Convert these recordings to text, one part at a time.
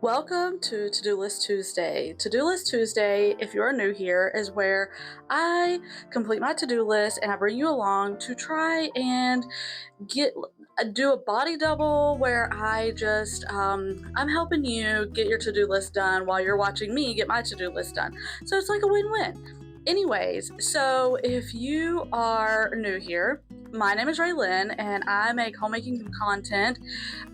Welcome to To-Do List Tuesday. To-Do List Tuesday, if you're new here, is where I complete my to-do list and I bring you along to try and do a body double where I'm helping you get your to-do list done while you're watching me get my to-do list done. So it's like a win-win. Anyways, so if you are new here, my name is Raylynn and I make homemaking content.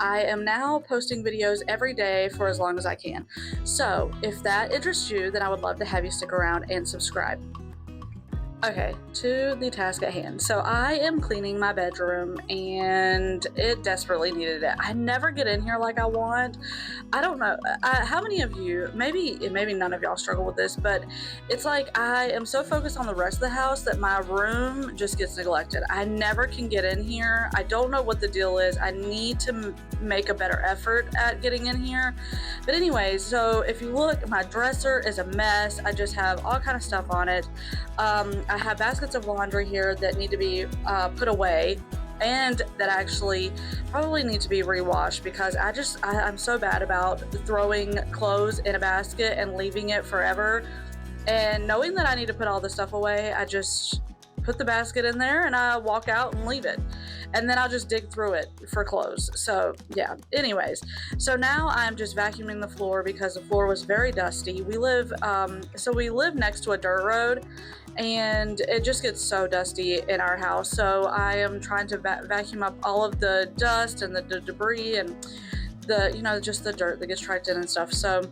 I am now posting videos every day for as long as I can. So if that interests you, then I would love to have you stick around and subscribe. Okay, to the task at hand. So I am cleaning my bedroom and it desperately needed it. I never get in here like I want. I don't know. How many of you, maybe none of y'all struggle with this, but it's like I am so focused on the rest of the house that my room just gets neglected. I never can get in here. I don't know what the deal is. I need to make a better effort at getting in here. But anyways, so if you look, my dresser is a mess. I just have all kind of stuff on it. I have baskets of laundry here that need to be put away and that actually probably need to be rewashed because I'm so bad about throwing clothes in a basket and leaving it forever. And knowing that I need to put all this stuff away, I just put the basket in there and I walk out and leave it. And then I'll just dig through it for clothes. So yeah, anyways. So now I'm just vacuuming the floor because the floor was very dusty. We live next to a dirt road and it just gets so dusty in our house. So I am trying to vacuum up all of the dust and the debris and just the dirt that gets tracked in and stuff. So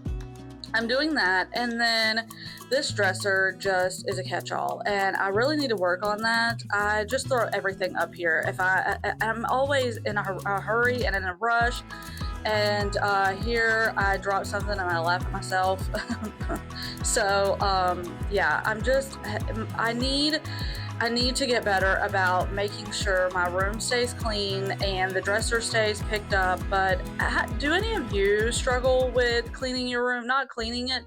I'm doing that, and then this dresser just is a catch-all, and I really need to work on that. I just throw everything up here. I'm always in a hurry and in a rush, and here I drop something and I laugh at myself. So yeah, I need to get better about making sure my room stays clean and the dresser stays picked up. But do any of you struggle with cleaning your room? Not cleaning it,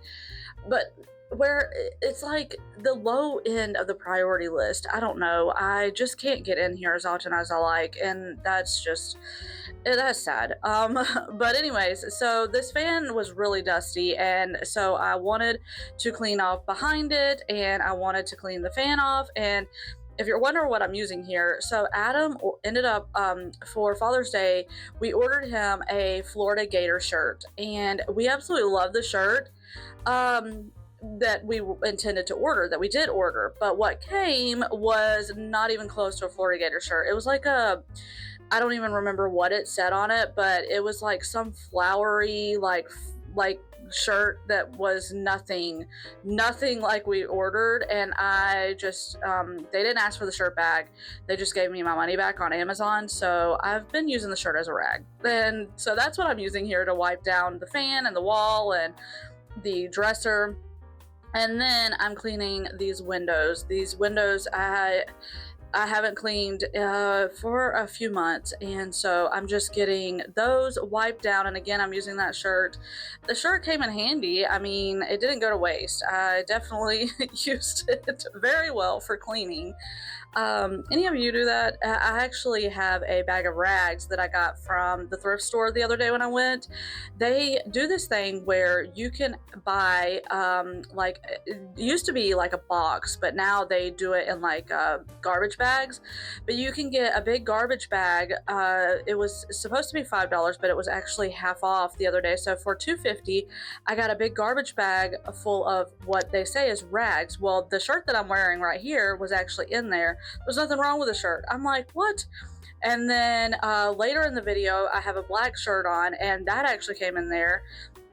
but where it's like the low end of the priority list. I don't know. I just can't get in here as often as I like, and that's sad. But anyways, so this fan was really dusty, and so I wanted to clean off behind it, and I wanted to clean the fan off. And if you're wondering what I'm using here, so Adam ended up for Father's Day, we ordered him a Florida Gator shirt, and we absolutely love the shirt. That we intended to order, that we did order, but what came was not even close to a Florida Gator shirt. It was like I don't even remember what it said on it, but it was like some flowery like shirt that was nothing like we ordered. And I just they didn't ask for the shirt back. They just gave me my money back on Amazon. So I've been using the shirt as a rag, and so that's what I'm using here to wipe down the fan and the wall and the dresser. And then I'm cleaning these windows. I haven't cleaned for a few months, and so I'm just getting those wiped down. And again, I'm using that shirt. The shirt came in handy. I mean, it didn't go to waste. I definitely used it very well for cleaning. Any of you do that? I actually have a bag of rags that I got from the thrift store the other day when I went. They do this thing where you can buy it used to be like a box, but now they do it in like garbage bags. But you can get a big garbage bag. It was supposed to be $5, but it was actually half off the other day. So for $2.50, I got a big garbage bag full of what they say is rags. Well, the shirt that I'm wearing right here was actually in there. There's nothing wrong with the shirt. I'm like, what? And then later in the video, I have a black shirt on, and that actually came in there.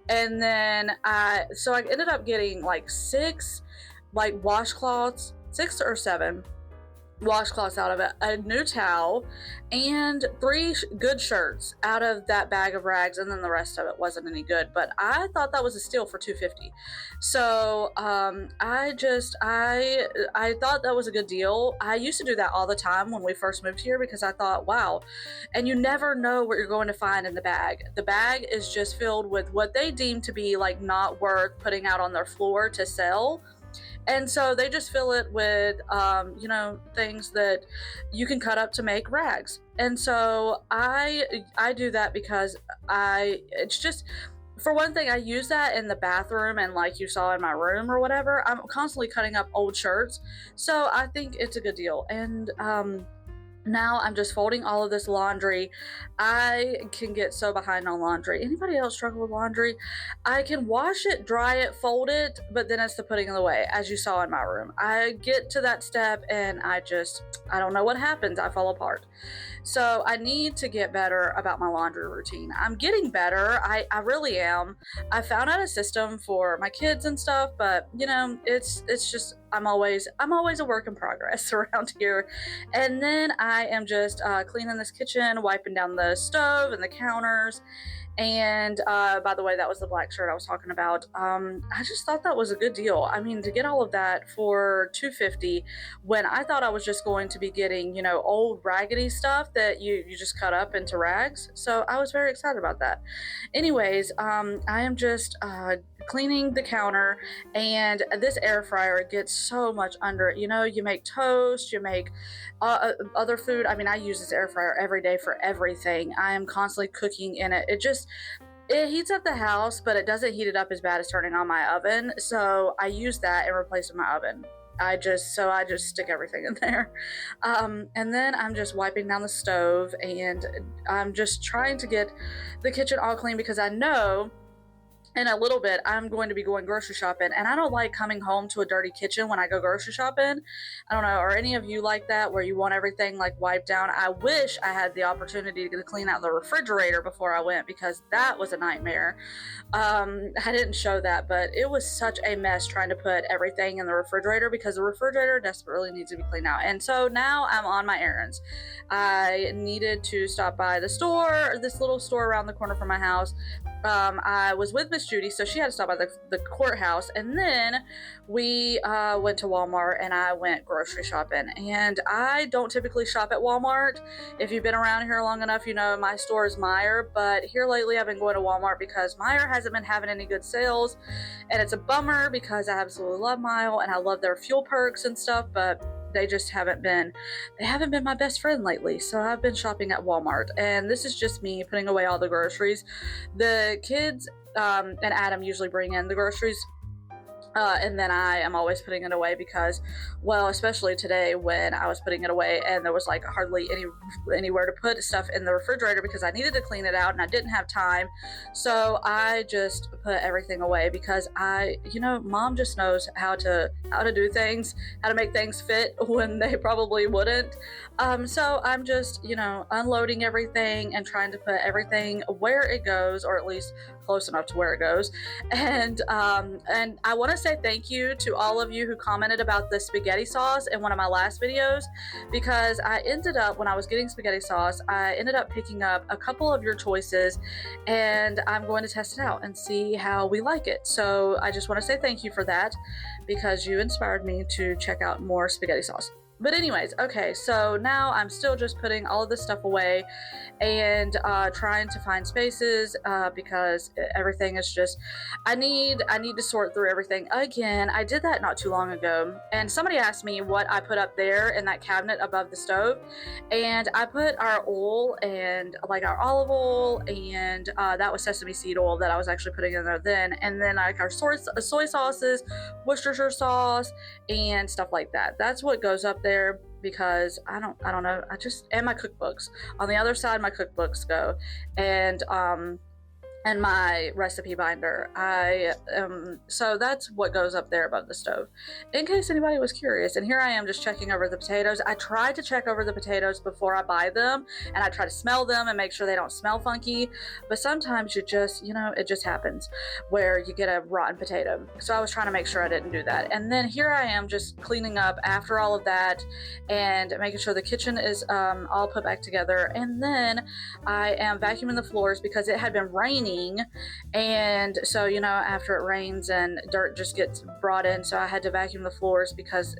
And then I ended up getting like 6 washcloths, 6 or 7 washcloths out of it, a new towel, and 3 good shirts out of that bag of rags, and then the rest of it wasn't any good. But I thought that was a steal for $2.50. So I thought that was a good deal. I used to do that all the time when we first moved here because I thought, wow. And you never know what you're going to find in the bag. The bag is just filled with what they deem to be like not worth putting out on their floor to sell. And so they just fill it with, things that you can cut up to make rags. And so I do that because it's just for one thing, I use that in the bathroom and like you saw in my room or whatever. I'm constantly cutting up old shirts. So I think it's a good deal. And now I'm just folding all of this laundry. I can get so behind on laundry. Anybody else struggle with laundry? I can wash it, dry it, fold it, but then it's the putting it away, as you saw in my room. I get to that step and I don't know what happens. I fall apart. So I need to get better about my laundry routine. I'm getting better. I really am. I found out a system for my kids and stuff, but it's just I'm always a work in progress around here. And then I am just cleaning this kitchen, wiping down the stove and the counters. And by the way, that was the black shirt I was talking about. I just thought that was a good deal. I mean, to get all of that for $250 when I thought I was just going to be getting, old raggedy stuff that you just cut up into rags. So I was very excited about that. Anyways, I am just cleaning the counter, and this air fryer gets so much under it. You make toast, you make other food. I mean, I use this air fryer every day for everything. I am constantly cooking in it. It heats up the house, but it doesn't heat it up as bad as turning on my oven. So I use that in replace of my oven. I just stick everything in there. And then I'm just wiping down the stove, and I'm just trying to get the kitchen all clean because I know in a little bit I'm going to be going grocery shopping, and I don't like coming home to a dirty kitchen when I go grocery shopping. I don't know, are any of you like that, where you want everything like wiped down? I wish I had the opportunity to clean out the refrigerator before I went, because that was a nightmare. I didn't show that, but it was such a mess trying to put everything in the refrigerator, because the refrigerator desperately needs to be cleaned out. And so now I'm on my errands. I needed to stop by the store, this little store around the corner from my house. I was with Miss Judy, so she had to stop by the courthouse, and then we went to Walmart, and I went grocery shopping. And I don't typically shop at Walmart. If you've been around here long enough, you know my store is Meijer, but here lately I've been going to Walmart because Meijer hasn't been having any good sales, and it's a bummer because I absolutely love Mile and I love their fuel perks and stuff, but they just haven't been my best friend lately. So I've been shopping at Walmart, and this is just me putting away all the groceries. The kids and Adam usually bring in the groceries, and then I am always putting it away because, well, especially today when I was putting it away and there was like hardly anywhere to put stuff in the refrigerator because I needed to clean it out and I didn't have time. So I just put everything away because mom just knows how to do things, how to make things fit when they probably wouldn't. So I'm just, unloading everything and trying to put everything where it goes, or at least close enough to where it goes. And I want to say thank you to all of you who commented about the spaghetti sauce in one of my last videos, because I ended up, when I was getting spaghetti sauce, I ended up picking up a couple of your choices, and I'm going to test it out and see how we like it. So I just want to say thank you for that, because you inspired me to check out more spaghetti sauce. But anyways, okay, so now I'm still just putting all of this stuff away and trying to find spaces because everything is just, I need to sort through everything again. I did that not too long ago, and somebody asked me what I put up there in that cabinet above the stove, and I put our oil, and like our olive oil, and that was sesame seed oil that I was actually putting in there then, and then like our soy sauces, Worcestershire sauce, and stuff like that. That's what goes up there, because I don't know, and my cookbooks. On the other side, my cookbooks go, and my recipe binder. So that's what goes up there above the stove, in case anybody was curious. And here I am just checking over the potatoes. I try to check over the potatoes before I buy them, and I try to smell them and make sure they don't smell funky, but sometimes it just happens where you get a rotten potato. So I was trying to make sure I didn't do that. And then here I am just cleaning up after all of that and making sure the kitchen is all put back together. And then I am vacuuming the floors because it had been raining, and so after it rains and dirt just gets brought in, so I had to vacuum the floors because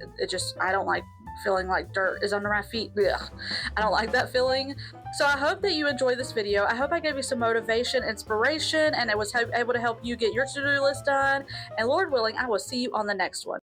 I don't like feeling like dirt is under my feet. Ugh. I don't like that feeling. So I hope that you enjoyed this video. I hope I gave you some motivation, inspiration, and it was able to help you get your to-do list done. And Lord willing, I will see you on the next one.